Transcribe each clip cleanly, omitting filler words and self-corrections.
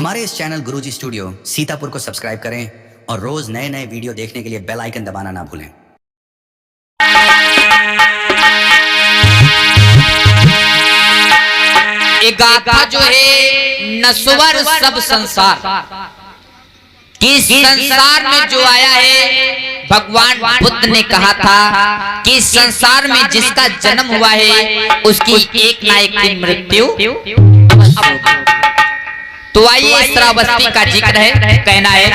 हमारे इस चैनल गुरुजी स्टूडियो सीतापुर को सब्सक्राइब करें और रोज नए नए वीडियो देखने के लिए बेल आइकन दबाना ना भूलें। एक गाथा जो है नस्वर सब संसार, कि संसार में जो आया है, भगवान बुद्ध ने कहा था कि संसार में जिसका जन्म हुआ है उसकी एक ना एक दिन मृत्यु अवश्य होगी। तो आइए श्रावस्ती का जिक्र है, कहना है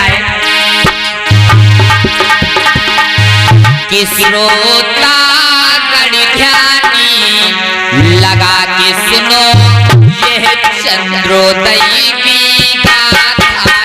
कि श्रोता गण ध्यानी लगा के सुनो यह चंद्रोदय की गाथा है।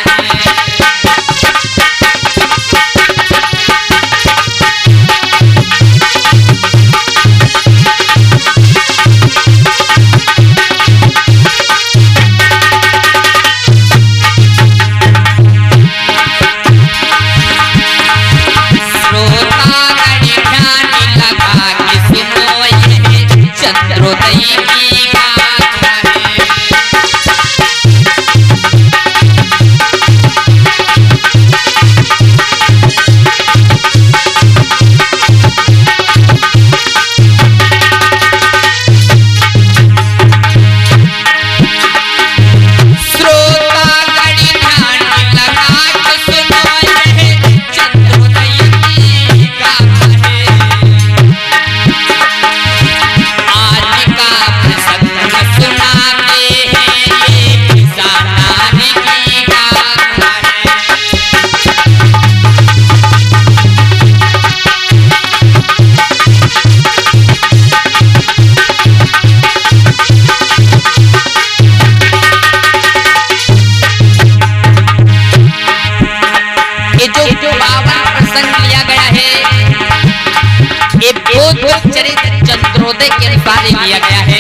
चंद्रोदय के अनुसार लिया गया है।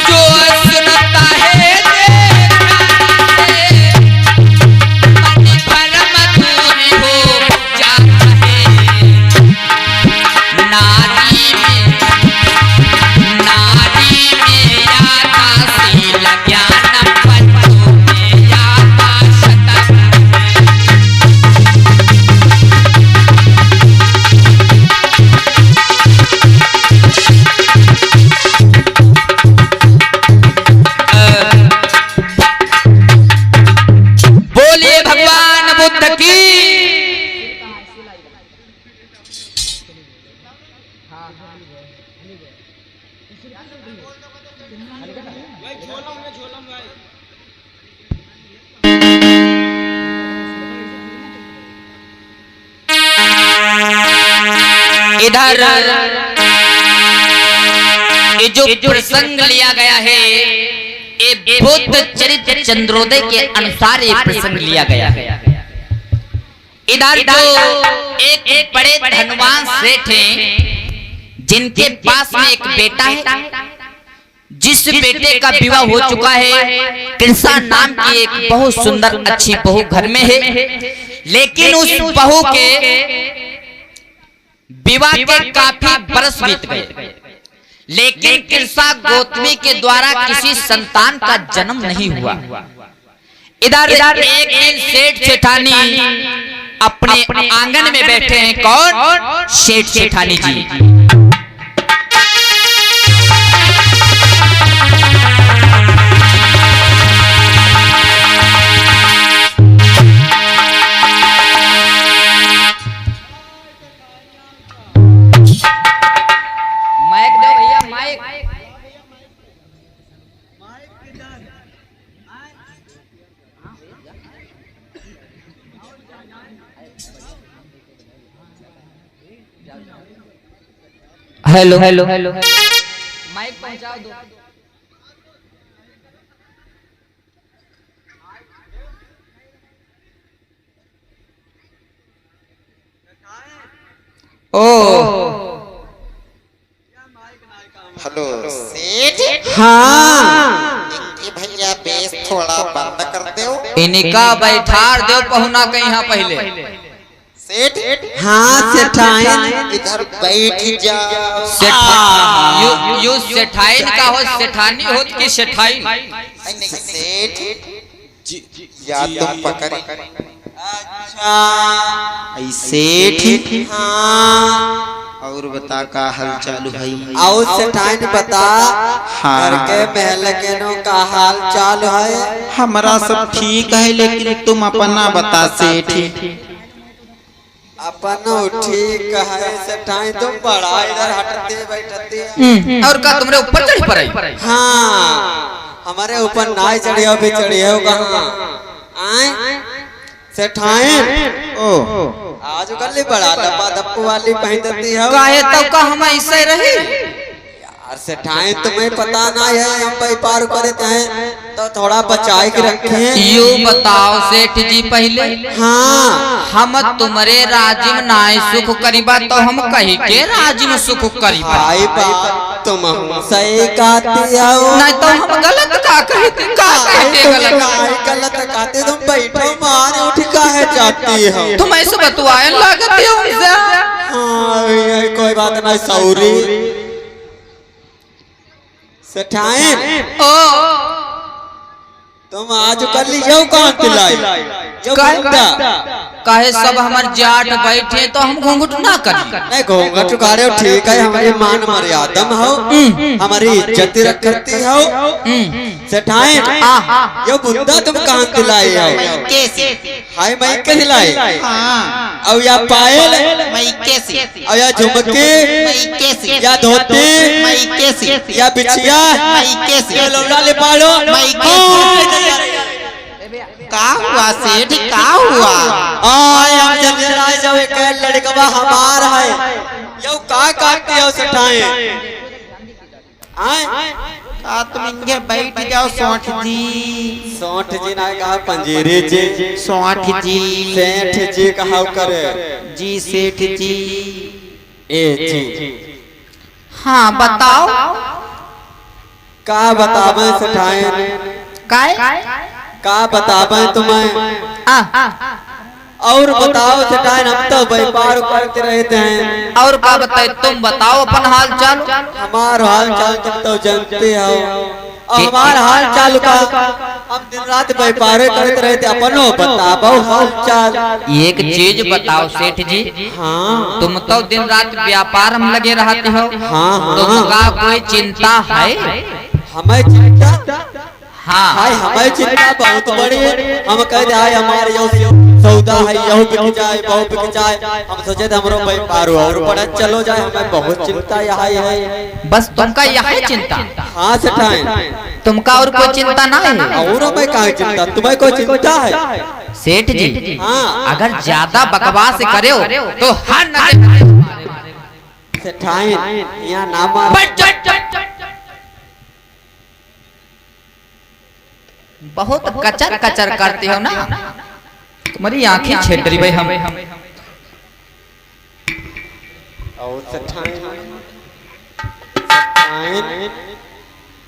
जो सुनता है मन परम दूर हो जाता है। नारी में यादाशील ज्ञान पंचों में यादाशत इधर ये जो प्रसंग लिया गया है, ये बुद्ध चरित्र चंद्रोदय के अनुसार ये प्रसंग लिया गया है। इधर जो एक बड़े धनवान सेठ हैं, जिनके पास में एक बेटा है, जिस बेटे का विवाह हो चुका है। कृष्णा नाम की एक बहुत सुंदर अच्छी बहू घर में है, लेकिन उस बहू के विवाह के काफी बरस बीत गए, लेकिन कृष्णा गौतमी के द्वारा किसी संतान का जन्म नहीं हुआ। इधर एक दिन सेठ सेठानी अपने आंगन में बैठे हैं। कौन? सेठ सेठानी जी। हेलो हेलो हेलो, माइक पहुंचा दो। ओ हेलो सेठ। हाँ भैया बेस थोड़ा बंद कर दो। इनका बैठार दो पहुना के यहाँ पहले। सेठ हाँ सेठाइन इधर बैठ जाओ। यू सेठाइन का हो, सेठानी हो कि सेठाइन? नहीं सेठ या तुम पकड़े। अच्छा सेठ हाँ और बता का हाल चालू भाई? आओ सेठाइन बता घर के महल के नो का हाल चाल है? हमारा सब ठीक है लेकिन तुम अपना बता सेठ। अपनो ठीक है सेठाइन, तुम बड़ा इधर हटते बैठते और का तुमरे ऊपर चढ़ पड़े? हाँ हमारे ऊपर नाई चढ़ी हो भी चढ़ी हो कहाँ आए सेठाइन? ओ आज कल बड़ा डब्बा धप्पू वाली पहन देती है। काहे तो का हम ऐसे रही यार सेठाइन तुम्हें पता ना है हम व्यापार करते हैं तो थोड़ा बचाए के रखे। यू बताओ सेठ जी पहले, हाँ हम तुम्हारे राज्य में नाय सुख करीबा तो हम कही के राज्य में सुख करीबा? भाई बात तुम सही कहती हो, नहीं तो हम गलत का कहते? का कहते गलत? गलत कहते तुम बैठो मार उठ काहे जाती हो? तुम ऐसे बतवाए लगते हो हमसे। हाँ ये कोई बात नहीं सौरी सेठाइन। ओ तुम आज कल यो कौन दिलाई यो काहे सब हमार जाट बैठे तो हम घूंघट ना करी? नहीं घूंघट उगाड़े ठीक है, हमारी मान मर्यादा हो, हमारी इज्जत रखती हो सेठाइन। यो बुंदा तुम कहाँ दिलाई हो? हाय मैं के दिलाई? हाँ और या पायल और या झुमके या धोती या बिछिया या लौड़ा ले पालो का हुआ सेठ का हुआ? हम जल्दी आ जाओ, एक लड़कवा हमार है यो का काटती हो सेठाइन? का तुम इनके बैठ जाओ सोठ जी। सोठ जी ना कहा पंजीरी जी, सोठ जी सेठ जी कहा करे जी सेठ जी। ए जी हाँ बताओ का बतावे सेठाइन? का बतावे तुम्हें? और बताओ सेठाइन, हम तो व्यापार करते रहते हैं। और का बताए? तुम बताओ अपन हाल चाल। हमार हाल चाल तुम तो जानते हो, और हमार हाल चाल का हम दिन रात व्यापार करते रहते, अपनो बताओ हाल चाल। एक चीज बताओ सेठ जी, हाँ तुम तो दिन रात व्यापार में लगे रहते हो, हाँ तुमका कोई चिंता है? हमें चिंता हाँ हाय हमें चिंता बहुत बड़ी है। हम कह दे हाय हमारे यो सौदा है यो बिक जाए बहु बिक जाए, हम सोचे थे हमरो व्यापार और बड़ा चलो जाए, हमें बहुत चिंता यहाँ है। बस तुमका यही चिंता? हाँ सेठाइन तुमका और कोई चिंता ना है? और मैं कहाँ चिंता, तुम्हें कोई चिंता है? सेठ जी हाँ अगर ज्यादा बकवास करे हो तो हर सेठाइन यहाँ ना मार। बहुत कचर कचर करते हो ना, तुम्हारी आंखें छेड़ रही भाई हम। और सेठाइन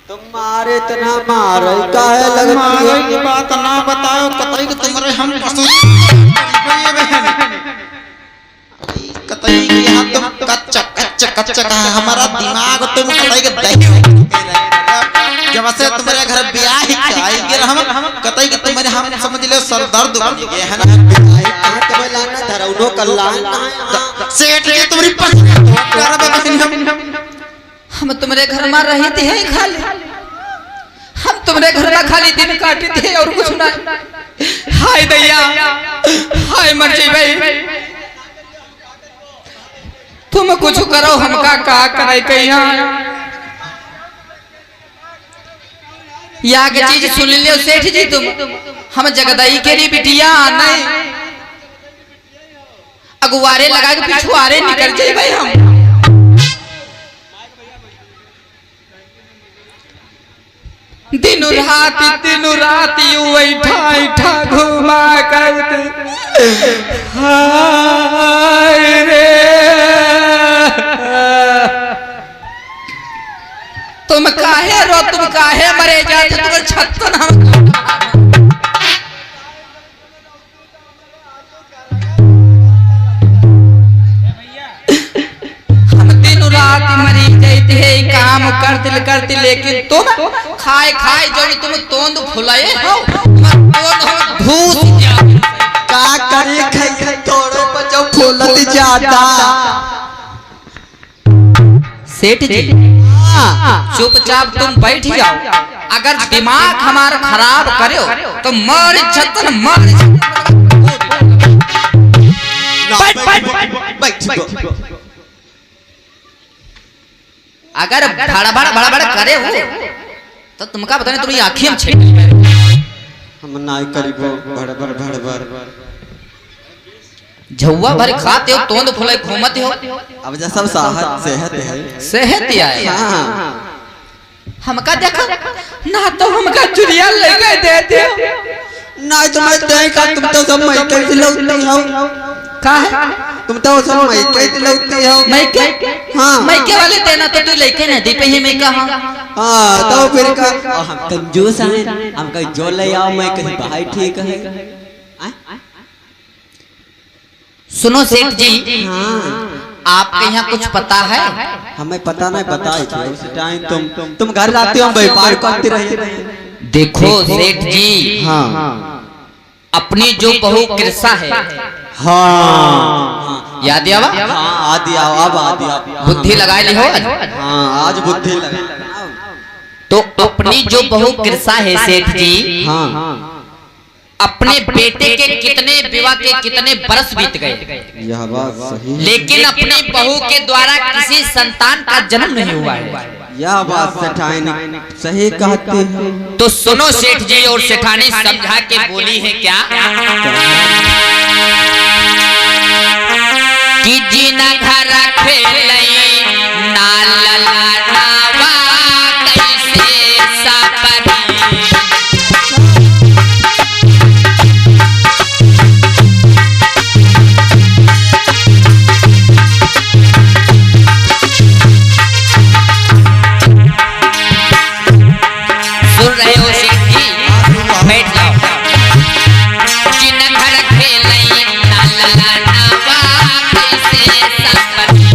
तुम मारे इतना मारे काहे लगती है? ये बात ना बताओ कतई के तुम्हारे हम पशु कतई के यहाँ तुम कच्चा कच्चा कच्चा कहा हमारा दिमाग तुम कतई के दही जब से तुम्हारे घर ब्याह ही आएंगे हम कतई के तुम्हारे हम समझ ले सर दर्द उठ गए है ना। सेठ जी तुम्हारी हम तुम्हारे घर में रही थे खाली, हम तुम्हारे घर में खाली दिन काटे थे और कुछ ना। हाय दैया हाय मर जाई भाई, तुम कुछ करो हमका का करे कहिया। या के चीज सुन लियो सेठ जी तुम, हम जगदई के री बिटिया नहीं अगुवारे लगा के पिछुआरे निकल जाए भाई हम। दिनों रात यू ऐठा ऐठा घुमा करते हाय रे। तुम काहे रो, तुम काहे मरे जाते, तुम छत्तन हम लेकिन तुम खाए खाए जो तुम तोंद फुलाए हो धूस का करे खाई थोड़ो बचो फूलत जाता। सेठ जी चुपचाप तुम बैठ जाओ, अगर दिमाग हमारा खराब करो तो मर छतन मर अगर भड़बड़ करे हो तो तुमका पता नहीं तुम्हारी आँखें छे हम नाई करीबो भड़बड़ झुआ भर खाते हो तोंद फुले घूमते हो। अब जैसा सब सेहत है सेहत आए हाँ। हमका देखो ना तो हमका चुरिया लेके देते हो ना तो मैं दे का तुम तो सब मैं के दिलौती हो का है तुम तो सब मैं के दिलौती हो मैं के हां मैं के वाले देना तो तू लेके ना दी पे ही मैं कहां हां तो फिर का हम कंजूस हैं हम कहीं जो ले आओ मैं कहीं भाई ठीक है। सुनो सेठ जी हां आपके यहाँ कुछ पता है? हमें पता नहीं बताए थे उस टाइम तुम घर आते हो व्यापार करते रहे। देखो सेठ जी हाँ अपनी जो बहू कृषा है हाँ याद आवा हाँ आदि आओ अब आदि आओ बुद्धि लगाए ली हो हाँ आज बुद्धि लगा तो अपनी जो बहू कृषा है सेठ जी हाँ अपने बेटे के कितने विवाह के कितने बरस बीत गए यह बात सही लेकिन अपनी बहू के द्वारा किसी संतान का जन्म नहीं हुआ है। यह बात सेठानी सही कहते हैं। तो सुनो सेठ जी और सेठानी समझा के बोली है क्या कि जीना घर खेलई नाल नावा कैसे सापरी सुन रहे हो सेठ जी बैठ जाओ जिन घर खेलई नाला नावा कैसे सापरी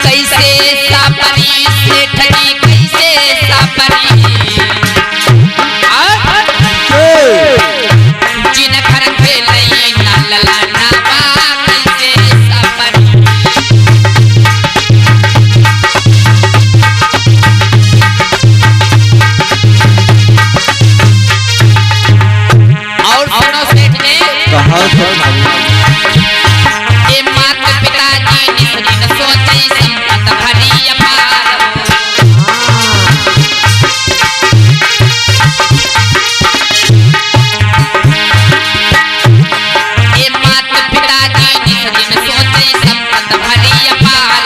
कैसे सापरी सेठ जी कैसे सापरी जिन घर खेलई नाला नावा कैसे सापरी और सुनो सेठ जी ए माता पिताजी निसरिन सोचे संपत भरी अपार ए माता पिताजी निसरिन सोचे संपत भरी अपार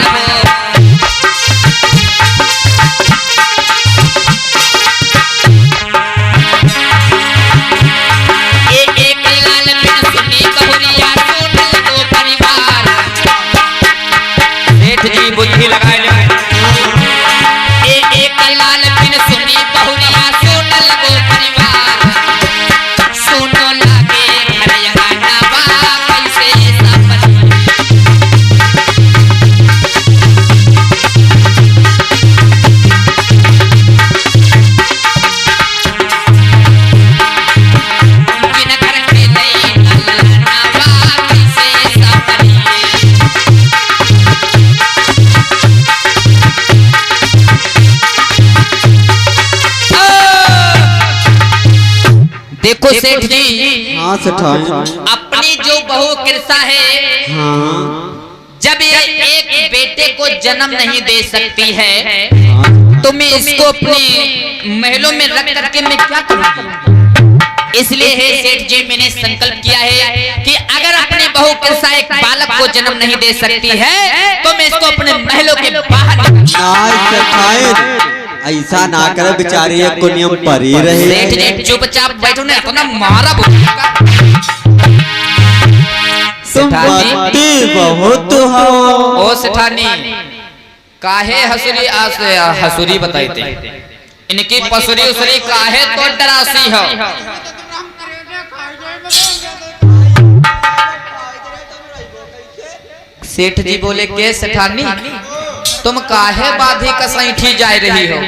ए एक लाल बिन सुनी बहुरिया टूटल दो परिवार सेठ जी बुद्धि लगाए ले ए एक लाल बिन सुनी बहुरिया टूटल दो परिवार सुनो लागे घर यहाँ नावा कैसे सापरी जिन घर खेलई नाला नावा कैसे सापरी देखो सेठ जी हाँ सेठानी अपनी जो बहू कृषा है हाँ जब ये एक बेटे को जन्म नहीं दे सकती है तो मैं इसको अपने महलों में रख करके मैं क्या करूंगी। इसलिए है सेठ जी मैंने संकल्प किया है कि अगर अपनी बहू कृषा एक बालक को जन्म नहीं दे सकती है तो मैं इसको अपने महलों के बाहर ऐसा ना करे बेचारी एक को नियम परी रहे। सेठ जी चुपचाप बैठो ना इतना मारा सेठानी बहुत हो ओ सेठानी काहे हसुरी हसुरी बताई थे इनकी पसरी उसरी काहे तो डरासी हो। सेठ जी बोले के सेठानी तुम काहे बाधी कसैठी जा रही हो।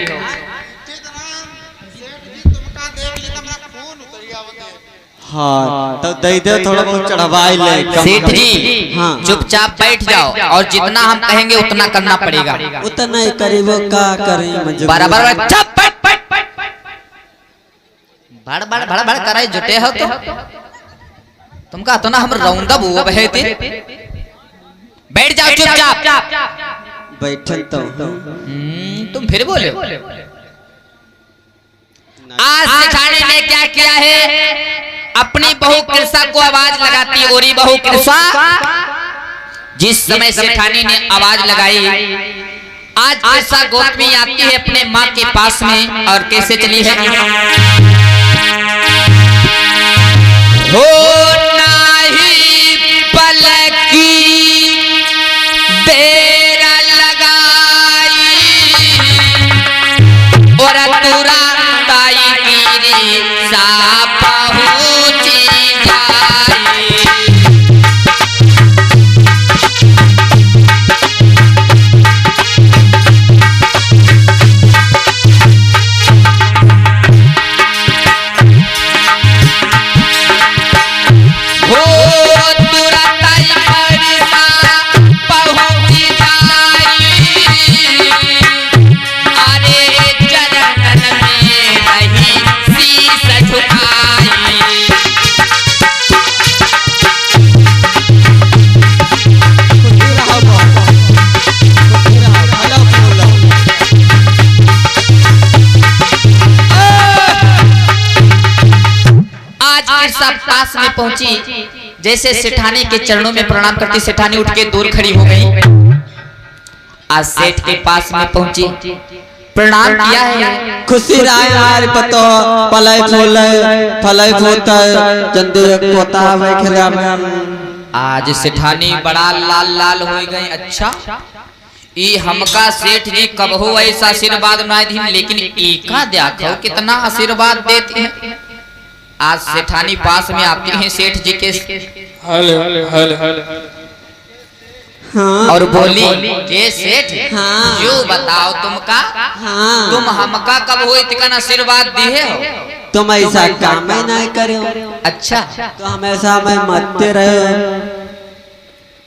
हाँ तो दे दे थोड़ा बहुत चढ़वाई ले। सेठ जी हाँ चुपचाप बैठ जाओ और जितना हम कहेंगे उतना करना पड़ेगा। उतना ही करीबो का करें बराबर चुप बड़ बड़ बड़ बड़ कराई जुटे हो तो तुम का तो ना हम रौंदा बुआ बहेते। बैठ जाओ चुपचाप। बैठन तो तुम फिर बोले आज सेठानी ने क्या किया है, अपनी बहू कृषा को आवाज लगाती। ओरी बहू कृषा, जिस समय सेठानी ने आवाज लगाई, आज कृषा गौतमी आती है अपने माँ के पास में और कैसे चली है। हो नाही पलकी देर लगाई और तुरा पास में पहुंची। जैसे सेठानी के चरणों में प्रणाम करती, सेठानी उठ के दूर खड़ी हो गई। आज सेठ के पास में पहुंची, प्रणाम किया है। खुशी राय पतो पलय फूले फलय फूता चंदे कोता है खिला। आज सेठानी बड़ा लाल लाल हो गई। अच्छा ई हमका सेठ जी कब हो ऐसा आशीर्वाद ना दी, लेकिन एका देखो कितना आशीर्वाद देते हैं। आज सेठानी पास में आती हैं सेठ जी के और बोली के सेठ जो बताओ तुमका तुम हमका कब हो इतना आशीर्वाद दिए हो। तुम ऐसा काम ही नहीं करे। अच्छा तो हमेशा में मरते रहे।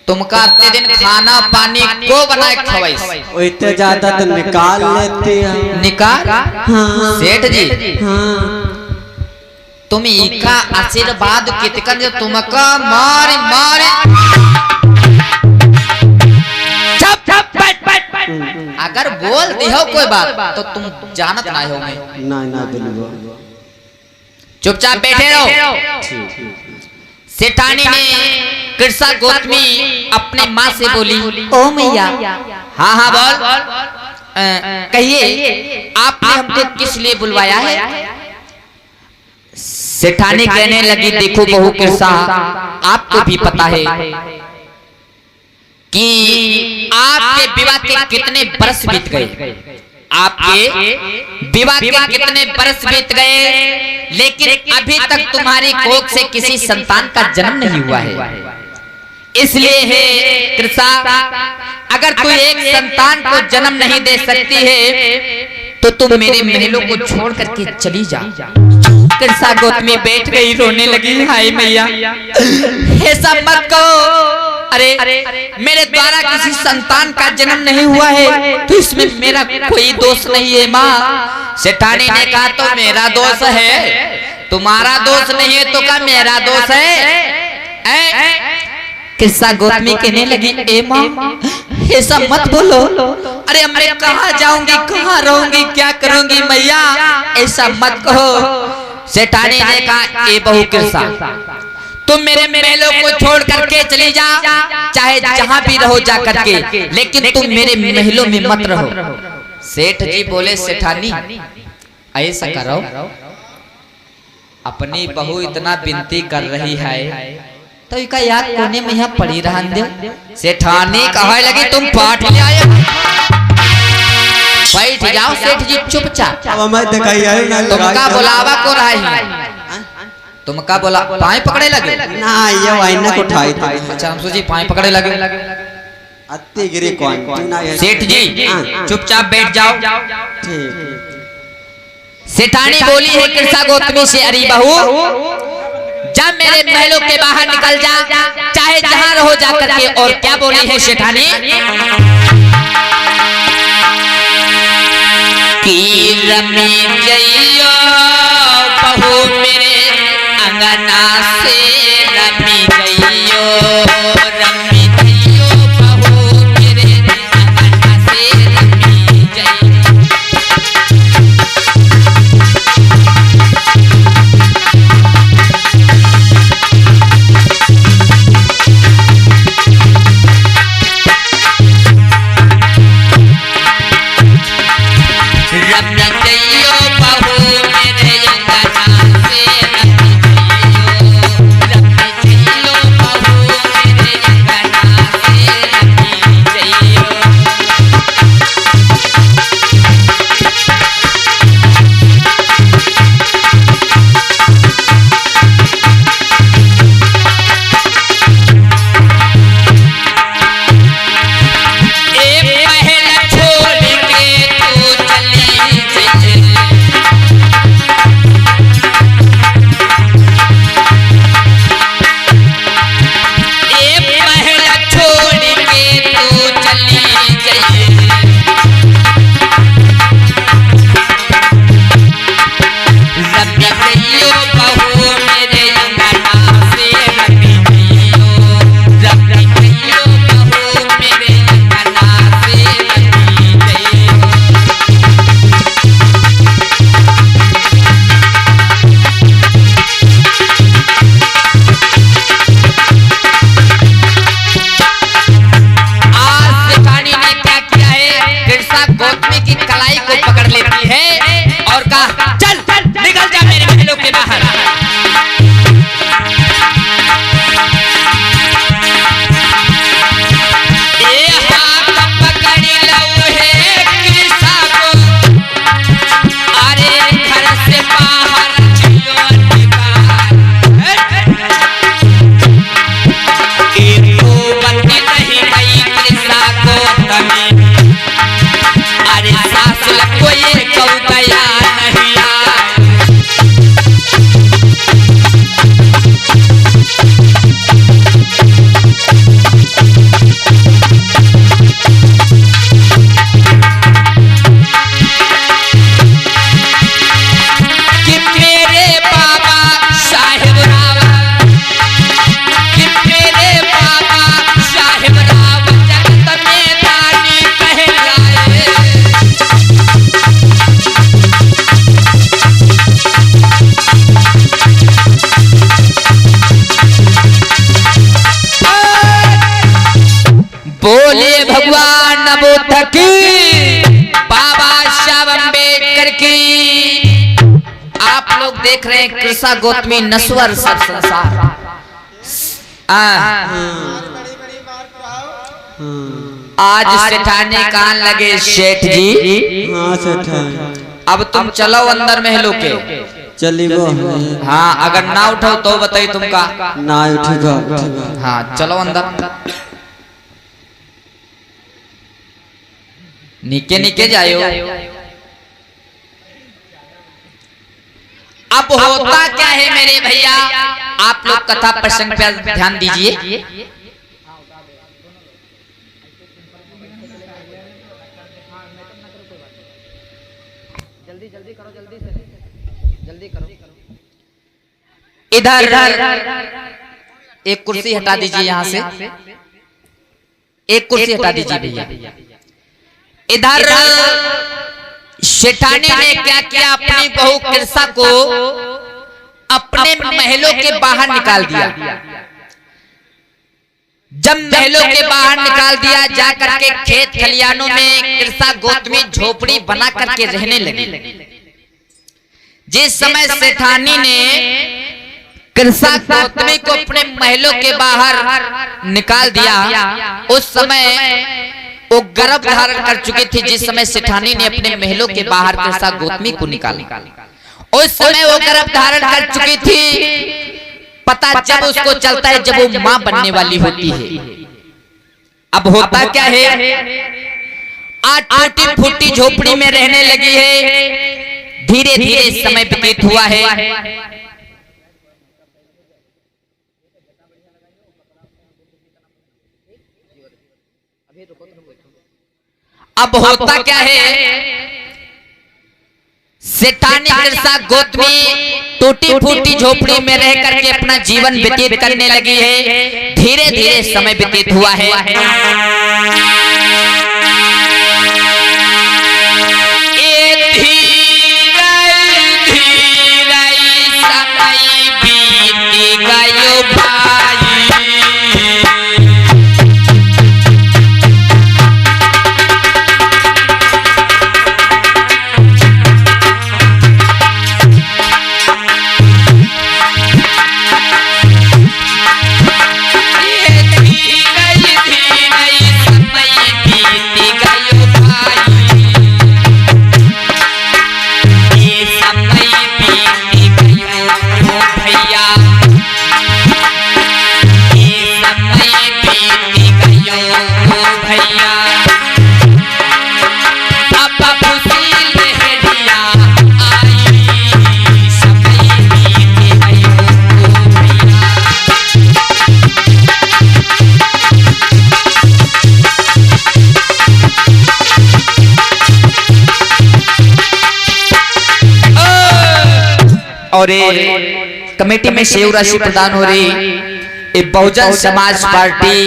तुमका आते दिन खाना पानी को बनाए खवाई इतने ज्यादा तो निकाल लेते हैं। निकाल सेठ जी तुम इका आशीर्वाद कितकन जो तुमका मारे मारे चुप चुप बैठ। अगर बोल दी हो कोई बात तो तुम जानत ना हो। ना बिल्कुल चुपचाप बैठे रहो। सेठानी ने कृषा गौतमी अपने माँ से बोली, ओ मैया। हाँ हाँ बोल कहिए आपने हमको किस लिए बुलवाया है। सेठानी कहने लगी, देखो बहू कृषा आपको भी पता है कि आपके विवाह के कितने बरस बीत गए। आपके विवाह के कितने बरस बीत गए, लेकिन अभी तक तुम्हारी कोख से किसी संतान का जन्म नहीं हुआ है। इसलिए है कृषा, अगर तू एक संतान को जन्म नहीं दे सकती है तो तुम मेरे महलों को छोड़ करके चली जा। कृषा गौतमी बैठ गई, रोने लगी। हाय मैया ऐसा मत कहो। अरे मेरे द्वारा किसी संतान का जन्म नहीं हुआ है तो इसमें मेरा कोई दोष नहीं है माँ। सेठानी ने कहा तो मेरा दोष है, तुम्हारा दोष नहीं है तो क्या मेरा दोष है। कृषा गौतमी कहने लगी, ए माँ ऐसा मत बोलो। अरे मैं कहाँ जाऊंगी, कहाँ रहूंगी, क्या करूंगी मैया, ऐसा मत कहो। सेठानी ने कहा, ए बहू कृषा तुम मेरे महलों को छोड़ करके चली जा, चाहे जहां भी रहो जा करके, लेकिन तुम मेरे महलों में मत रहो। सेठ जी बोले, सेठानी ऐसा करो, अपनी बहू इतना विनती कर रही है तो इका याद कोने में यहाँ पड़ी रहन दे। सेठानी कहे लगी, तुम पाठ ले आए बैठ जाओ सेठ जी चुपचाप। अब मैं दिखाई आयो ना तुमका बुलावा को रहा है, तुमका बोला पाए पकड़े लगे ना ये वाइना को उठाई थी। अच्छा हम सोची पाए पकड़े लगे। अत्ते गिरे कौन तू ना ये सेठ जी चुपचाप बैठ जाओ। ठीक सेठानी बोली है कृष्णा गौतमी से, अरे बहू जब मेरे महलों के बाहर निकल जा, चाहे जहां रहो जाकर के। और क्या बोली है सेठानी कि रमी जइयो बहू मेरे अंगना से, रमी जइयो बहू मेरे अंगना से, रमी जइयो। बोले भगवान नबोध की, बाबा साहब अम्बेडकर की। आप लोग देख रहे हैं कृष्णा गौतमी नस्वर सब संसार। आज सेठाने कान लगे सेठ जी। हाँ सेठ अब तुम चलो अंदर महलों के। चली वो हाँ अगर ना उठो तो बताइए तुमका ना उठेगा। हाँ चलो अंदर। नीचे नीचे जायो। अब होता क्या है मेरे भैया, आप लोग कथा प्रसंग पर ध्यान दीजिए। जल्दी जल्दी करो, जल्दी से जल्दी करो। इधर एक कुर्सी हटा दीजिए, यहाँ से एक कुर्सी हटा दीजिए भैया। इधर सेठानी ने क्या किया, अपनी बहू कृष्णा को अपने महलों के बाहर निकाल दिया। जब महलों के बाहर निकाल दिया, जाकर के खेत खलियानों में कृष्णा गौतमी झोपड़ी बना करके रहने लगी। जिस समय सेठानी ने कृष्णा गौतमी को अपने महलों के बाहर निकाल दिया, उस समय वो गर्भ धारण कर चुकी थी जिस समय सेठानी ने अपने महलों के बाहर कृष्णा गौतमी को निकाला। उस समय वो गर्भ धारण कर चुकी थी। पता जब उसको चलता है जब वो मां बनने वाली होती है। अब होता क्या है, आज टूटी फूटी झोपड़ी में रहने लगी है। धीरे धीरे समय व्यतीत हुआ है। अब होता क्या है, सेठानी कृष्णा गौतमी टूटी फूटी झोपड़ी में रह करके अपना जीवन व्यतीत करने लगी है। धीरे धीरे समय व्यतीत हुआ है। और कमेटी में सेव राशि प्रदान हो रही। बहुजन समाज पार्टी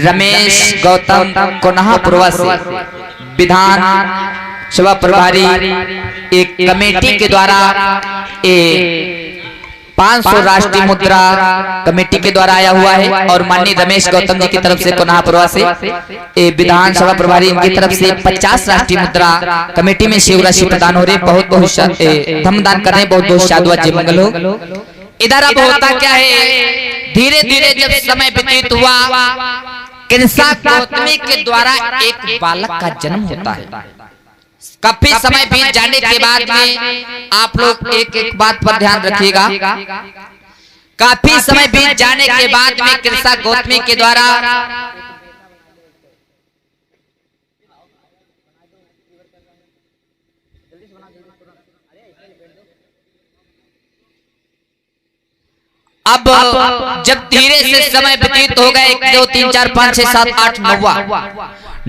रमेश गौतम कोन्हापुरवा से विधान सभा प्रभारी एक कमेटी के द्वारा 500 राष्ट्रीय मुद्रा कमेटी के द्वारा आया हुआ है। और माननीय रमेश गौतम जी की तरफ से कोन्हापुरवा से विधानसभा प्रभारी इनकी तरफ से 50 राष्ट्रीय मुद्रा कमेटी में शिव राशि प्रदान हो रही। बहुत बहुत धमदान कर रहे हैं। बहुत बहुत साधुवाद जय मंगल हो। इधर अब होता क्या है, धीरे धीरे जब समय व्यतीत हुआ, कृष्णा गौतमी के द्वारा एक बालक का जन्म होता है। काफी समय बीत जाने के बाद में आप लोग एक एक बात पर ध्यान रखिएगा। काफी समय बीत जाने के बाद में कृष्णा गौतमी के द्वारा अब जब धीरे से समय व्यतीत हो गए 1 2 3 4 5 6 7 8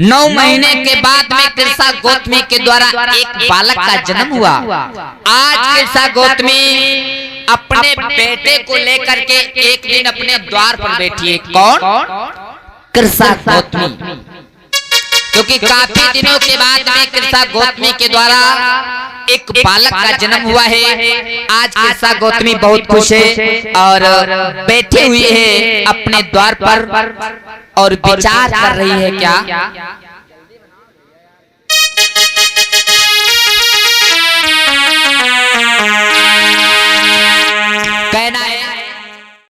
9 महीने के बाद में कृष्णा गौतमी के द्वारा एक बालक का जन्म हुआ। आज कृष्णा गौतमी अपने बेटे को लेकर के एक दिन अपने द्वार पर बैठी है। कौन? कृष्णा गौतमी। क्योंकि काफी दिनों के बाद में कृष्णा गौतमी के द्वारा एक बालक का जन्म हुआ है। आज कृष्णा गौतमी बहुत खुश है और बैठी हुई है अपने द्वार पर और विचार कर रही है क्या